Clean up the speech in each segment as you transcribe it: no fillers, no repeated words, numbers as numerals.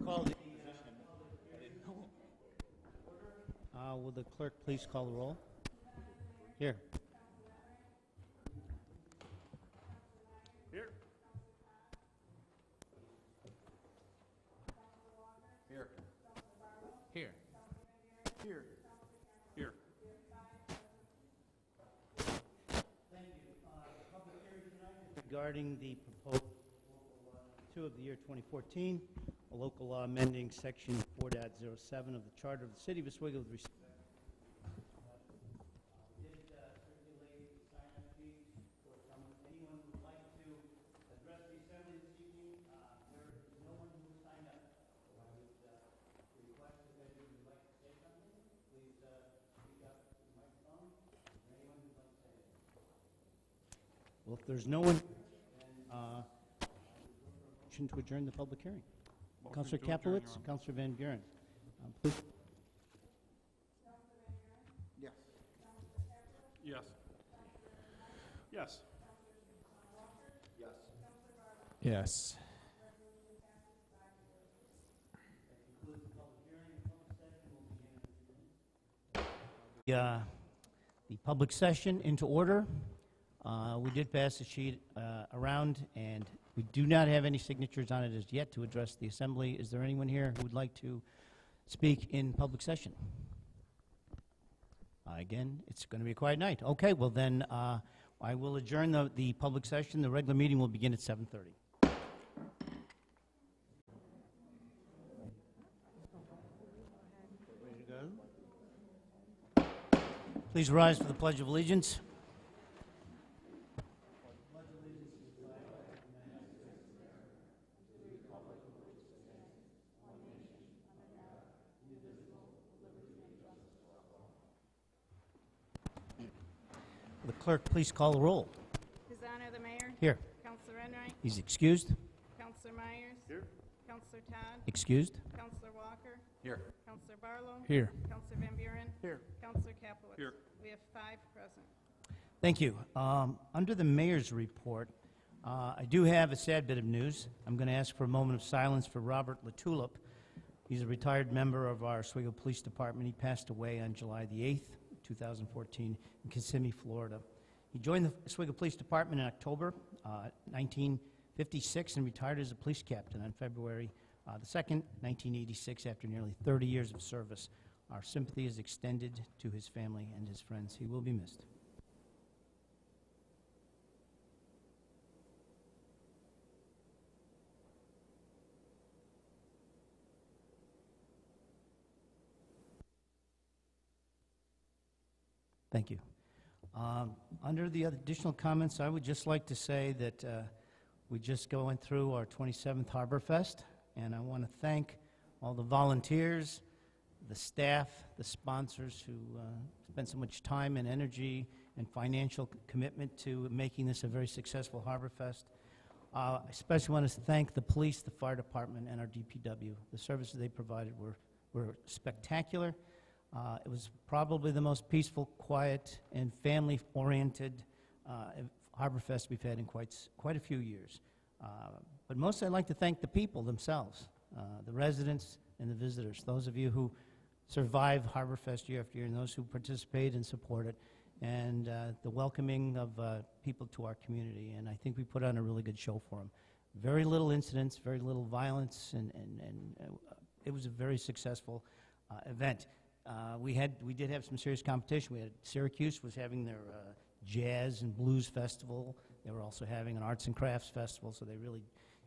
Call the, will the clerk please call the roll? Here. Here. Here. Here. Here. Here. Thank you. Public hearing tonight regarding the proposed local law 2 of the year 2014, a local law amending section 4.07 of the Charter of the City of Oswego with respect. We did circulate the sign-up sheet for anyone who would like to address the assembly this evening. There is no one who signed up, so I would request that if you would like to say something, please speak up to the microphone. Is there anyone who would like to say anything? Well, if there's no one, then motion to adjourn the public hearing. Councillor Kaplowitz, Councillor Van Buren. Please. Yes. Yes. Yes. Yes. Yes. The public session into order. We did pass the sheet around, and we do not have any signatures on it as yet to address the assembly. Is there anyone here who would like to speak in public session? Again, it's going to be a quiet night. Okay, well then I will adjourn the public session. The regular meeting will begin at 7:30. Ready to go? Please rise for the Pledge of Allegiance. The clerk, please call the roll. His Honor the Mayor. Here. Councilor Enright. He's excused. Councilor Myers. Here. Councilor Todd. Excused. Councilor Walker. Here. Councilor Barlow. Here. Councilor Van Buren. Here. Councilor Kaplowitz. Here. We have 5 present. Thank you. Under the mayor's report, I do have a sad bit of news. I'm going to ask for a moment of silence for Robert LaTulip. He's a retired member of our Oswego Police Department. He passed away on July the 8th, 2014, in Kissimmee, Florida. He joined the Oswego Police Department in October 1956 and retired as a police captain on February the 2nd, 1986, after nearly 30 years of service. Our sympathy is extended to his family and his friends. He will be missed. Thank you. Under the additional comments, I would just like to say that we're just going through our 27th Harbor Fest, and I want to thank all the volunteers, the staff, the sponsors who spent so much time and energy and financial commitment to making this a very successful Harbor Fest. I especially want to thank the police, the fire department, and our DPW. The services they provided were spectacular. It was probably the most peaceful, quiet, and family-oriented Harbor Fest we've had in quite a few years. But mostly I'd like to thank the people themselves, the residents and the visitors, those of you who survive Harbor Fest year after year and those who participate and support it, and the welcoming of people to our community. And I think we put on a really good show for them. Very little incidents, very little violence, and it was a very successful event. We did have some serious competition. We had Syracuse was having their jazz and blues festival. They were also having an arts and crafts festival, so they really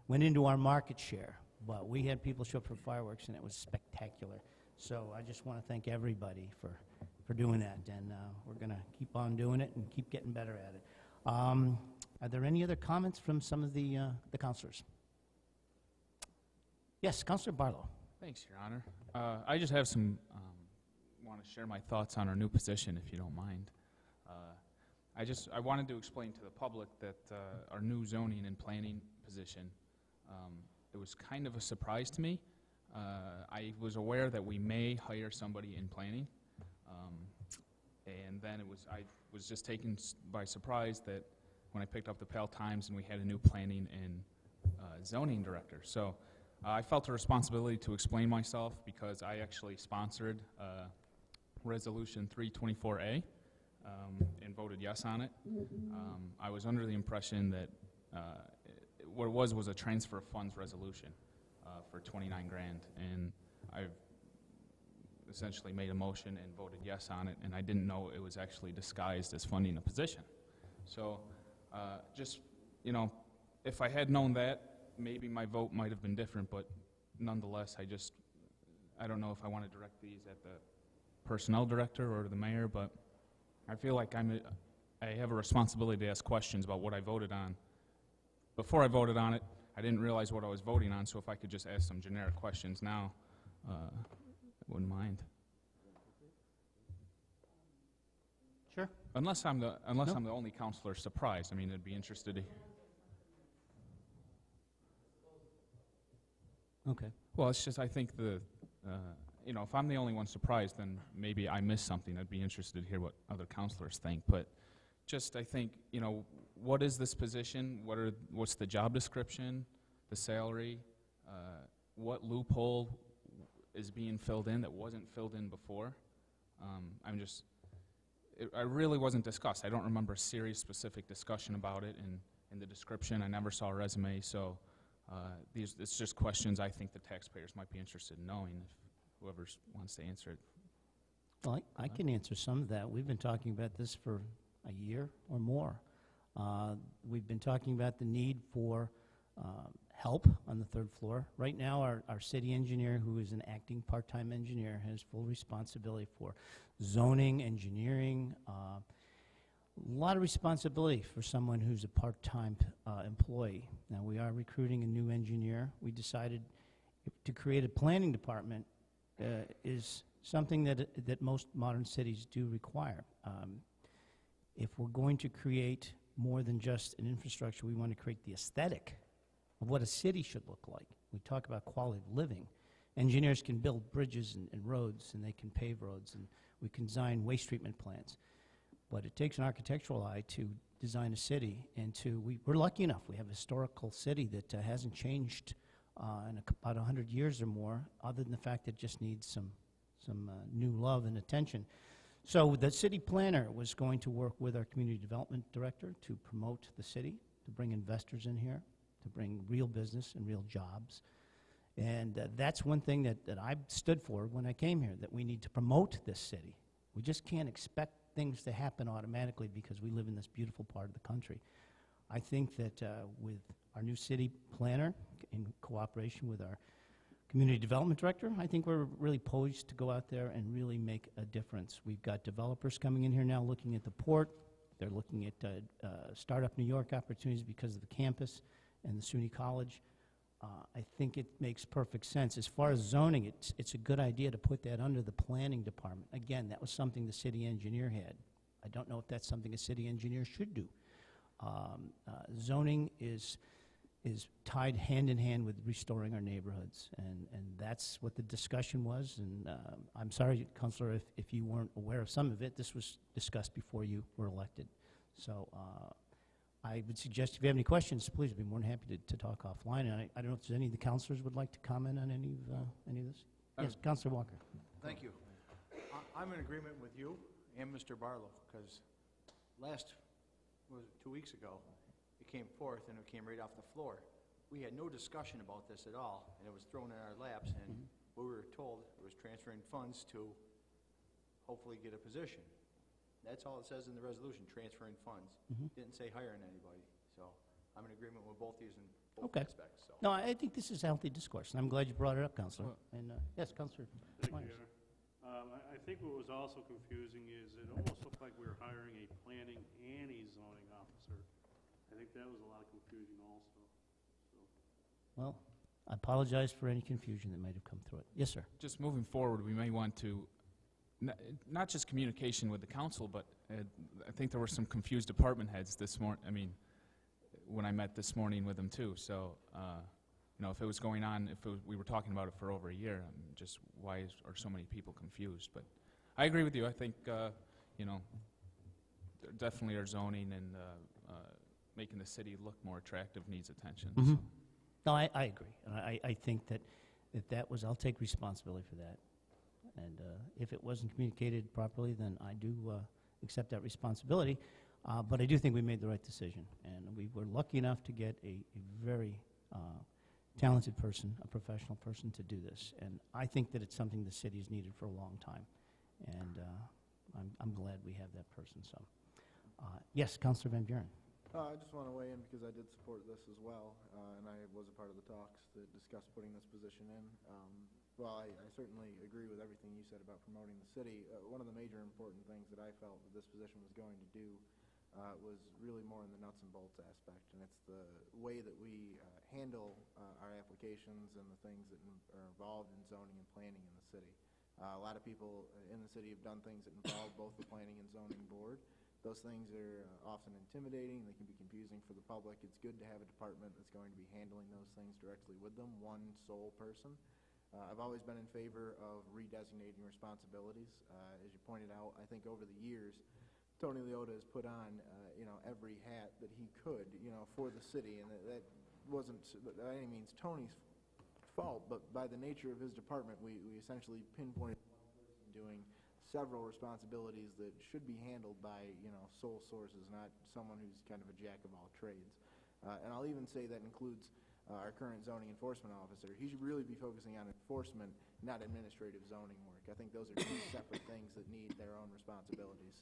went into our market share. But we had people show up for fireworks, and it was spectacular. So I just want to thank everybody for doing that, and we're going to keep on doing it and keep getting better at it. Are there any other comments from some of the councilors? Yes, Councilor Barlow. Thanks, Your Honor. I just have some, want to share my thoughts on our new position, if you don't mind. I wanted to explain to the public that our new zoning and planning position, it was kind of a surprise to me. I was aware that we may hire somebody in planning, and then I was just taken by surprise that when I picked up the Pell Times and we had a new planning and zoning director. So I felt a responsibility to explain myself because I actually sponsored Resolution 324A and voted yes on it. I was under the impression that what it was a transfer of funds resolution for 29 grand, and I've essentially made a motion and voted yes on it, and I didn't know it was actually disguised as funding a position. So just, you know, if I had known that, maybe my vote might have been different, but nonetheless, I don't know if I want to direct these at the personnel director or the mayor, but I feel like I have a responsibility to ask questions about what I voted on. Before I voted on it, I didn't realize what I was voting on, so if I could just ask some generic questions now, I wouldn't mind. Sure. Unless I'm the only counselor surprised. I mean, I'd be interested to. Okay. Well, it's just I think you know, if I'm the only one surprised, then maybe I missed something. I'd be interested to hear what other counselors think. But just I think, you know, what is this position? What's the job description, the salary? What loophole is being filled in that wasn't filled in before? I really wasn't discussed. I don't remember a serious specific discussion about it in the description. I never saw a resume, so it's just questions I think the taxpayers might be interested in knowing if whoever wants to answer it. Well, I can answer some of that. We've been talking about this for a year or more. We've been talking about the need for help on the third floor. Right now, our city engineer, who is an acting part-time engineer, has full responsibility for zoning, engineering, a lot of responsibility for someone who's a part-time employee. Now, we are recruiting a new engineer. We decided to create a planning department is something that most modern cities do require. If we're going to create more than just an infrastructure, we want to create the aesthetic of what a city should look like. We talk about quality of living. Engineers can build bridges and roads, and they can pave roads, and we can design waste treatment plants. But it takes an architectural eye to design a city, and we're lucky enough. We have a historical city that hasn't changed in about 100 years or more, other than the fact that it just needs some new love and attention. So the city planner was going to work with our community development director to promote the city, to bring investors in here, to bring real business and real jobs. And that's one thing that I stood for when I came here, that we need to promote this city. We just can't expect things to happen automatically because we live in this beautiful part of the country. I think that with our new city planner, in cooperation with our community development director, I think we're really poised to go out there and really make a difference. We've got developers coming in here now looking at the port. They're looking at Startup New York opportunities because of the campus and the SUNY College. I think it makes perfect sense. As far as zoning, it's a good idea to put that under the planning department. Again, that was something the city engineer had. I don't know if that's something a city engineer should do. Zoning is tied hand in hand with restoring our neighborhoods, and that's what the discussion was. And I'm sorry, Councilor, if you weren't aware of some of it. This was discussed before you were elected. So I would suggest if you have any questions, please, I'd be more than happy to talk offline. And I don't know if there's any of the councilors would like to comment on any of this. Yes, Councilor Walker. Thank you. I'm in agreement with you and Mr. Barlow, because was it 2 weeks ago, it came forth and it came right off the floor. We had no discussion about this at all, and it was thrown in our laps, and what we were told was transferring funds to hopefully get a position. That's all it says in the resolution, transferring funds. Didn't say hiring anybody. So I'm in agreement with both these in both aspects. So. No, I think this is a healthy discourse, and I'm glad you brought it up, Councilor. And yes, Councilor Thank you, Myers. Governor. I think what was also confusing is it almost looked like we were hiring a planning and a zoning officer. I think that was a lot of confusion also. So. Well, I apologize for any confusion that might have come through it. Yes, sir. Just moving forward, we may want to, not just communication with the council, but I think there were some confused department heads this morning. I mean, when I met this morning with them too. So, you know, if it was going on, we were talking about it for over a year, just why are so many people confused? But I agree with you. I think, you know, definitely our zoning and making the city look more attractive needs attention. So. No, I agree. And I think that if that was, I'll take responsibility for that. And if it wasn't communicated properly, then I do accept that responsibility. But I do think we made the right decision. And we were lucky enough to get a very talented person, a professional person to do this. And I think that it's something the city's needed for a long time. And I'm glad we have that person. So, yes, Councilor Van Buren. I just want to weigh in because I did support this as well, and I was a part of the talks that discussed putting this position in. Well, I certainly agree with everything you said about promoting the city. One of the major important things that I felt that this position was going to do was really more in the nuts and bolts aspect, and it's the way that we handle our applications and the things that are involved in zoning and planning in the city. A lot of people in the city have done things that involve both the planning and zoning board. Those things are often intimidating. They can be confusing for the public. It's good to have a department that's going to be handling those things directly with them, one sole person. I've always been in favor of redesignating responsibilities. As you pointed out, I think over the years, Tony Leota has put on, every hat that he could, for the city, and that wasn't by any means Tony's fault, but by the nature of his department, we essentially pinpointed one person doing several responsibilities that should be handled by, sole sources, not someone who's kind of a jack of all trades. And I'll even say that includes our current zoning enforcement officer. He should really be focusing on enforcement, not administrative zoning work. I think those are two separate things that need their own responsibilities.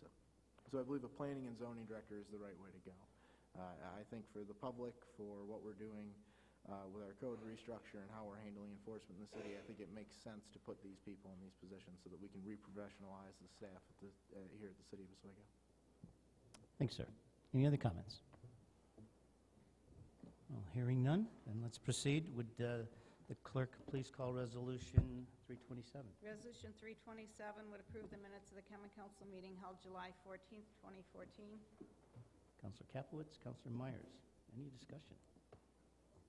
So I believe a planning and zoning director is the right way to go. I think for the public, for what we're doing with our code restructure and how we're handling enforcement in the city, I think it makes sense to put these people in these positions so that we can re-professionalize the staff here at the City of Oswego. Thanks, sir. Any other comments? Well, hearing none, then let's proceed. Would the clerk please call Resolution 327? Resolution 327 would approve the minutes of the Common Council meeting held July 14th, 2014. Councilor Capelitz, Councilor Myers. Any discussion?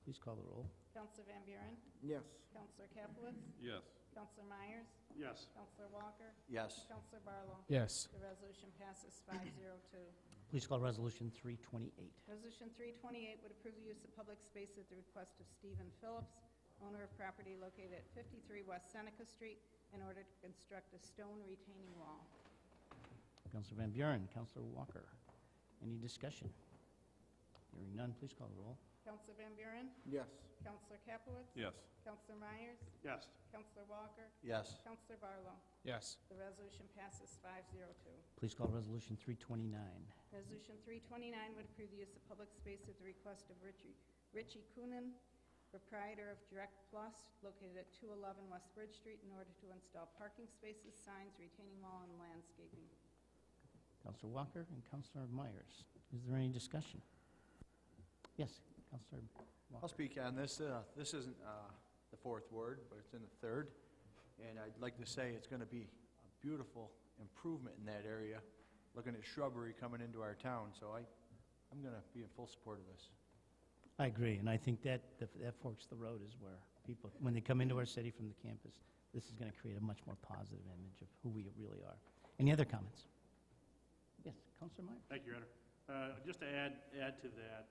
Please call the roll. Counselor Van Buren? Yes. Counselor Capelitz? Yes. Counselor Myers? Yes. Counselor Walker? Yes. Counselor Barlow? Yes. The resolution passes 502. Please call Resolution 328. Resolution 328 would approve the use of public space at the request of Stephen Phillips, owner of property located at 53 West Seneca Street, in order to construct a stone retaining wall. Councilor Van Buren, Councilor Walker. Any discussion? Hearing none, please call the roll. Counselor Van Buren? Yes. Counselor Capelitz? Yes. Counselor Myers? Yes. Counselor Walker? Yes. Counselor Barlow? Yes. The resolution passes 502. Please call Resolution 329. Resolution 329 would approve the use of public space at the request of Richie Coonan, proprietor of Direct Plus, located at 211 West Bridge Street, in order to install parking spaces, signs, retaining wall, and landscaping. Councilor Walker and Councilor Myers. Is there any discussion? Yes, Councilor I'll Walker. speak on this. This isn't the fourth ward, but it's in the third. And I'd like to say it's going to be a beautiful improvement in that area, looking at shrubbery coming into our town. So I'm going to be in full support of this. I agree, and I think that Forks the Road is where people, when they come into our city from the campus, this is going to create a much more positive image of who we really are. Any other comments? Yes, Councilor Myers. Thank you, Your Honor. Just to add to that,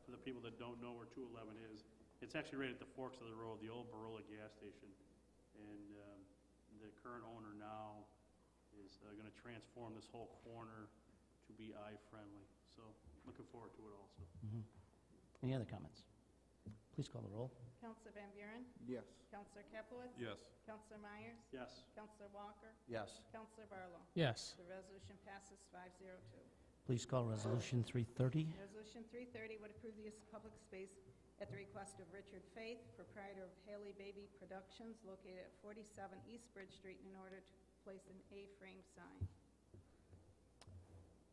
for the people that don't know where 211 is, it's actually right at the forks of the road, the old Barola gas station. And the current owner now is going to transform this whole corner to be eye-friendly. So looking forward to it also. Mm-hmm. Any other comments? Please call the roll. Counselor Van Buren? Yes. Counselor Capelitz? Yes. Counselor Myers? Yes. Counselor Walker? Yes. Counselor Barlow? Yes. The resolution passes 502. Please call Resolution 330. Resolution 330 would approve the use of public space at the request of Richard Faith, proprietor of Haley Baby Productions, located at 47 East Bridge Street, in order to place an A-frame sign.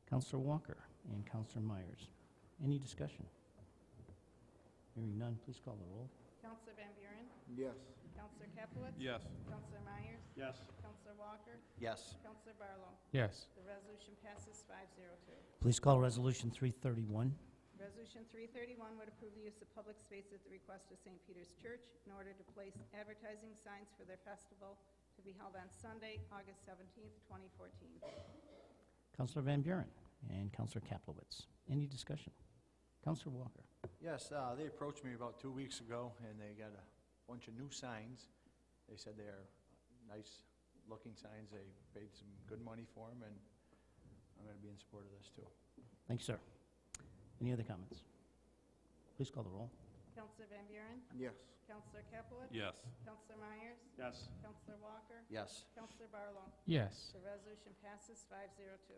Councilor Walker and Councilor Myers. Any discussion? Hearing none, please call the roll. Counselor Van Buren? Yes. Counselor Capelitz? Yes. Counselor Myers? Yes. Counselor Walker? Yes. Counselor Barlow? Yes. The resolution passes 502. Please call Resolution 331. Resolution 331 would approve the use of public space at the request of St. Peter's Church, in order to place advertising signs for their festival to be held on Sunday, August 17th, 2014. Councilor Van Buren and Councilor Kaplowitz. Any discussion? Councilor Walker. Yes, they approached me about 2 weeks ago, and they got a bunch of new signs. They said they're nice-looking signs. They paid some good money for them, and I'm going to be in support of this, too. Thank you, sir. Any other comments? Please call the roll. Counselor Van Buren? Yes. Counselor Capelitz? Yes. Counselor Myers? Yes. Counselor Walker? Yes. Counselor Barlow? Yes. The resolution passes 502.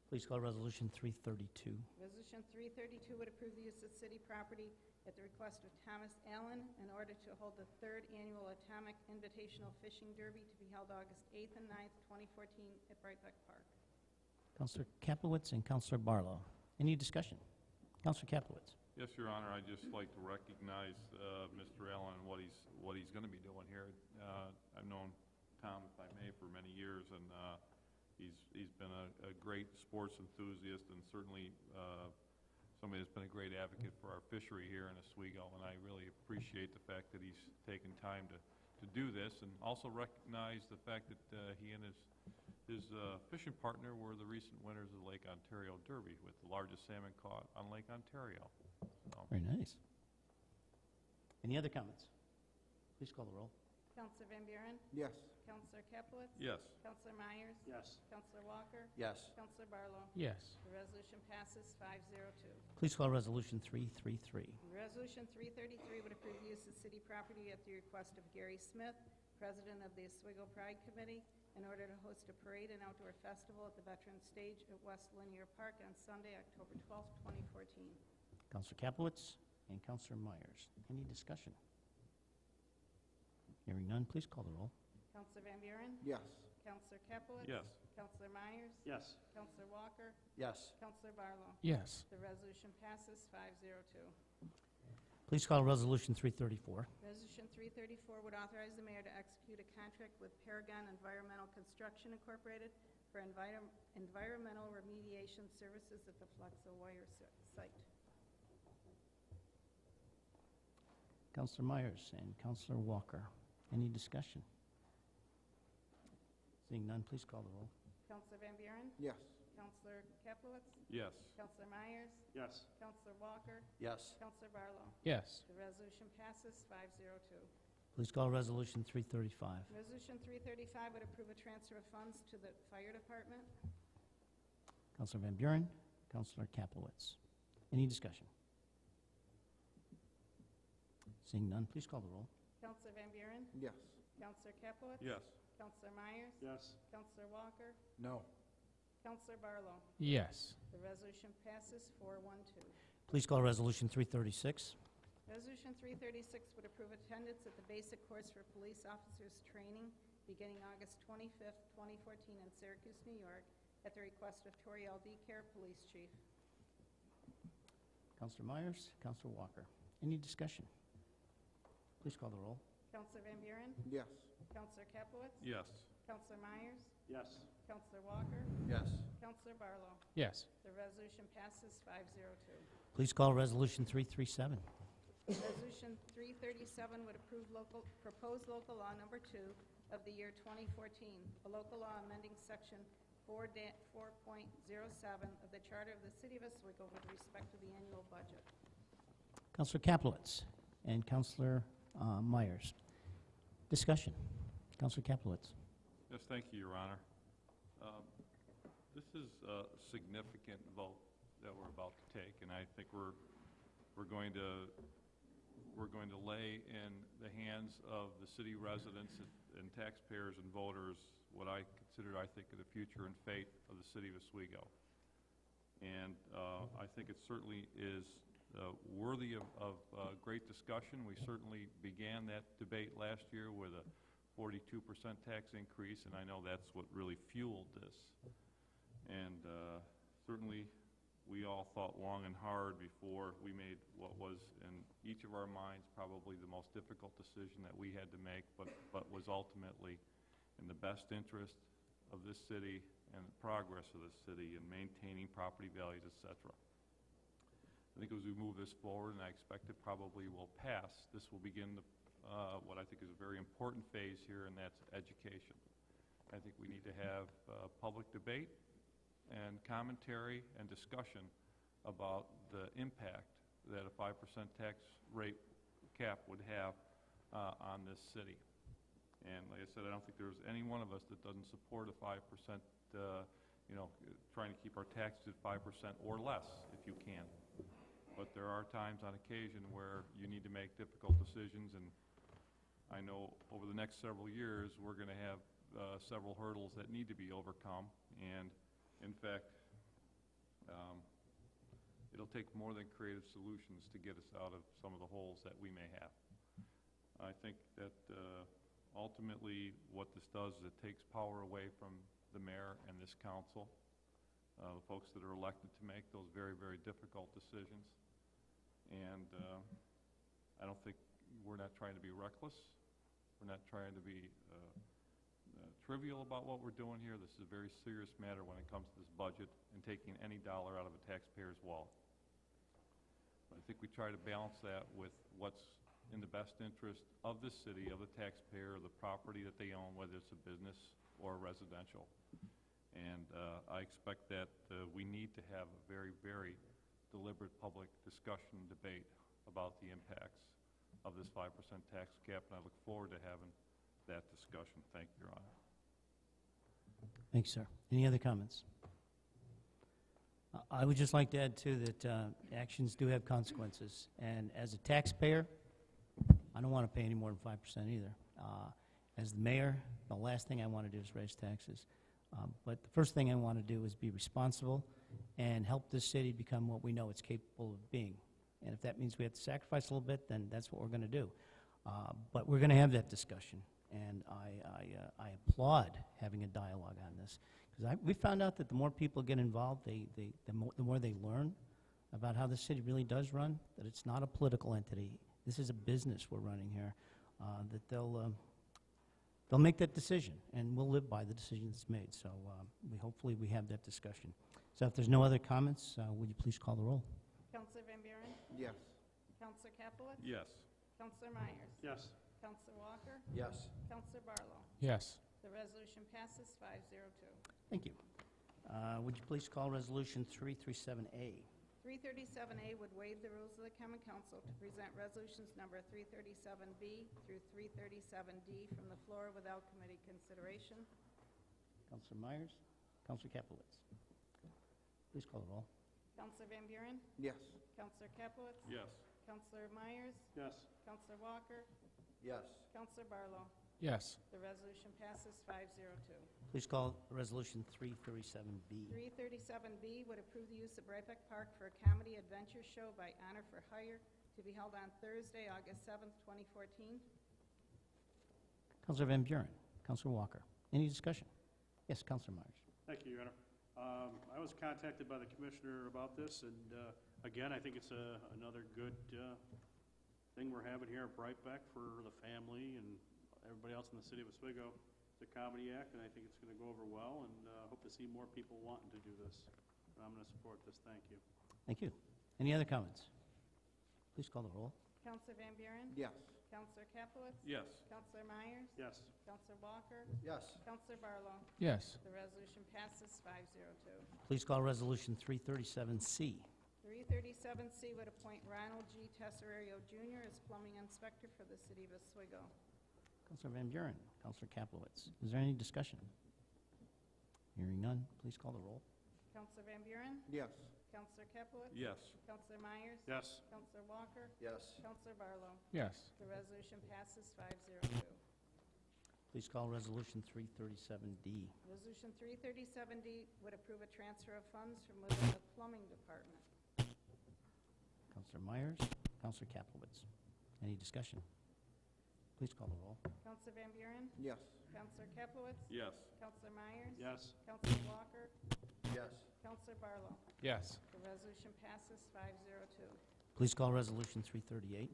Please call Resolution 332. Resolution 332 would approve the use of city property at the request of Thomas Allen in order to hold the third annual Atomic Invitational Fishing Derby to be held August 8th and 9th, 2014 at Brightbeck Park. Counselor Kaplowitz and Counselor Barlow. Any discussion? Counselor Kaplowitz. Yes, Your Honor, I'd just like to recognize Mr. Allen and what he's going to be doing here. I've known Tom, if I may, for many years, and he's been a great sports enthusiast and certainly somebody that's been a great advocate for our fishery here in Oswego, and I really appreciate the fact that he's taken time to do this, and also recognize the fact that he and his fishing partner were the recent winners of the Lake Ontario Derby, with the largest salmon caught on Lake Ontario. So, Very nice. Any other comments? Please call the roll. Counselor Van Buren? Yes. Counselor Capelitz? yes. Counselor Myers? Yes. Counselor Walker? Yes. Counselor Barlow? Yes. The resolution passes 502. Please call Resolution 333. Resolution 333 would approve the use of city property at the request of Gary Smith, President of the Oswego Pride Committee, in order to host a parade and outdoor festival at the Veterans Stage at West Linear Park on Sunday, October 12th, 2014. Counselor Kaplowitz and Counselor Myers. Any discussion? Hearing none, please call the roll. Counselor Van Buren? Yes. Counselor Capelitz? Yes. Counselor Myers? Yes. Counselor Walker? Yes. Counselor Barlow? Yes. The resolution passes 502. Please call Resolution 334. Resolution 334 would authorize the mayor to execute a contract with Paragon Environmental Construction Incorporated for environmental remediation services at the Flexo Wire site. Counselor Myers and Counselor Walker. Any discussion? Seeing none, please call the roll. Counselor Van Buren? Yes. Counselor Capelitz? Yes. Counselor Myers? Yes. Counselor Walker? Yes. Counselor Barlow? Yes. The resolution passes 502. Please call Resolution 335. Resolution 335 would approve a transfer of funds to the fire department. Counselor Van Buren, Counselor Kaplowitz. Any discussion? Seeing none, please call the roll. Counselor Van Buren? Yes. Counselor Capelitz? Yes. Counselor Myers? Yes. Counselor Walker? No. Counselor Barlow? Yes. The resolution passes 412. Please call Resolution 336. Resolution 336 would approve attendance at the basic course for police officers training beginning August 25th, 2014 in Syracuse, New York, at the request of Toriel DeCare, Police Chief. Counselor Myers, Counselor Walker. Any discussion? Please call the roll. Counselor Van Buren? Yes. Counselor Capelitz? Yes. Counselor Myers? Yes. Counselor Walker? Yes. Counselor Barlow? Yes. The resolution passes 502. Please call Resolution 337. Resolution 337 would approve proposed local law number 2 of the year 2014, a local law amending section 4.07 of the Charter of the City of Oswego with respect to the annual budget. Counselor Kaplowitz and Counselor Myers. Discussion. Counselor Kaplowitz. Yes, thank you, Your Honor. This is a significant vote that we're about to take, and I think we're going to lay in the hands of the city residents and taxpayers and voters what I consider, I think, the future and fate of the city of Oswego. And I think it certainly is worthy of great discussion. We certainly began that debate last year with a 42% tax increase, and I know that's what really fueled this. And certainly we all thought long and hard before we made what was in each of our minds probably the most difficult decision that we had to make, but was ultimately in the best interest of this city and the progress of this city in maintaining property values, etc. I think as we move this forward, and I expect it probably will pass, this will begin what I think is a very important phase here, and that's education. I think we need to have public debate and commentary and discussion about the impact that a 5% tax rate cap would have on this city. And like I said, I don't think there's any one of us that doesn't support a 5%, trying to keep our taxes at 5% or less if you can. But there are times on occasion where you need to make difficult decisions, and I know over the next several years, we're going to have several hurdles that need to be overcome. And in fact, it'll take more than creative solutions to get us out of some of the holes that we may have. I think that ultimately what this does is it takes power away from the mayor and this council, the folks that are elected to make those very, very difficult decisions. And I don't think we're not trying to be reckless. We're not trying to be trivial about what we're doing here. This is a very serious matter when it comes to this budget and taking any dollar out of a taxpayer's wallet. But I think we try to balance that with what's in the best interest of the city, of the taxpayer, the property that they own, whether it's a business or residential. And I expect that we need to have a very, very deliberate public discussion, debate about the impacts of this 5% tax cap, and I look forward to having that discussion. Thank you, Your Honor. Thanks, sir. Any other comments? I would just like to add, too, that actions do have consequences. And as a taxpayer, I don't want to pay any more than 5% either. As the mayor, the last thing I want to do is raise taxes. But the first thing I want to do is be responsible and help this city become what we know it's capable of being. And if that means we have to sacrifice a little bit, then that's what we're going to do. But we're going to have that discussion. And I applaud having a dialogue on this. Because we found out that the more people get involved, the more they learn about how the city really does run, that it's not a political entity. This is a business we're running here, that they'll make that decision, and we'll live by the decision that's made. So hopefully we have that discussion. So if there's no other comments, would you please call the roll? Counselor Van Buren? Yes. Counselor Capelitz? Yes. Counselor Myers? Yes. Counselor Walker? Yes. Counselor Barlow? Yes. The resolution passes 502. Thank you. Would you please call Resolution 337A? 337A would waive the rules of the Common Council to present resolutions number 337B through 337D from the floor without committee consideration. Counselor Myers? Counselor Capelitz? Please call the roll. Counselor Van Buren? Yes. Counselor Capelitz? Yes. Counselor Myers? Yes. Counselor Walker? Yes. Counselor Barlow? Yes. The resolution passes 502. Please call Resolution 337B. 337B would approve the use of Brightbeck Park for a comedy adventure show by Honor for Hire to be held on Thursday, August 7th, 2014. Counselor Van Buren? Counselor Walker? Any discussion? Yes, Counselor Myers. Thank you, Your Honor. I was contacted by the commissioner about this, and again, I think it's another good thing we're having here at Brightbeck for the family and everybody else in the city of Oswego. It's a comedy act, and I think it's going to go over well, and hope to see more people wanting to do this. And I'm going to support this. Thank you. Thank you. Any other comments? Please call the roll. Counselor Van Buren? Yes. Counselor Capelitz? Yes. Counselor Myers? Yes. Counselor Walker? Yes. Counselor Barlow? Yes. The resolution passes 502. Please call Resolution 337C. 337C would appoint Ronald G. Tesserario Jr. as plumbing inspector for the city of Oswego. Counselor Van Buren, Counselor Capelitz. Is there any discussion? Hearing none, please call the roll. Counselor Van Buren? Yes. Counselor Capelitz? Yes. Counselor Myers? Yes. Counselor Walker? Yes. Counselor Barlow? Yes. The resolution passes 502. Please call Resolution 337D. Resolution 337D would approve a transfer of funds from within the plumbing department. Counselor Myers, Counselor Capelitz. Any discussion? Please call the roll. Counselor Van Buren? Yes. Counselor Capelitz? Yes. Counselor Myers? Yes. Counselor Walker? Yes. Counselor Barlow? Yes. The resolution passes 502. Please call Resolution 338.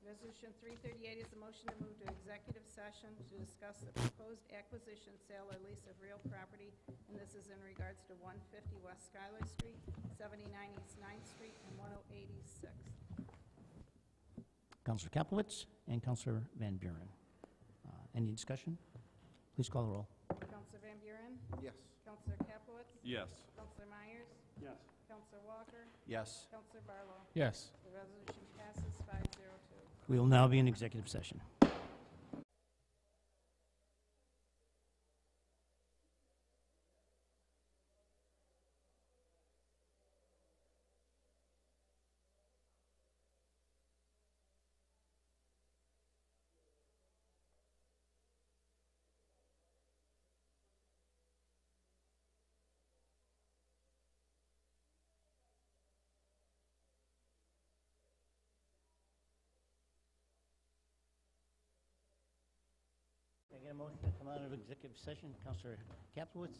Resolution 338 is a motion to move to executive session to discuss the proposed acquisition, sale, or lease of real property, and this is in regards to 150 West Schuyler Street, 79 East 9th Street, and 108 East 6th. Counselor Capelitz and Counselor Van Buren. Any discussion? Please call the roll. Counselor Van Buren? Yes. Counselor Capelitz? Yes. Counselor Myers? Yes. Counselor Walker, Yes. Counselor Barlow. Yes. The resolution passes 502. We will now be in executive session. Can I get a motion to come out of executive session? Counselor Kaplowitz,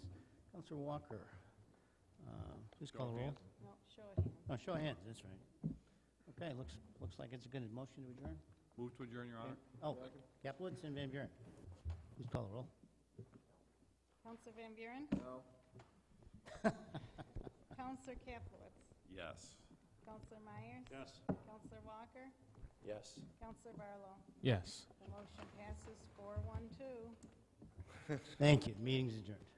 Counselor Walker. Please call the roll. No, show of hands. Oh, show of hands, that's right. Okay, looks like it's a good motion to adjourn. Move to adjourn, Your Honor. Oh, Kaplowitz and Van Buren. Please call the roll. Counselor Van Buren, No. Counselor Kaplowitz, Yes. Counselor Myers, Yes. Counselor Walker, Yes. Counselor Barlow. Yes. The motion passes 412. Thank you. Meeting's adjourned.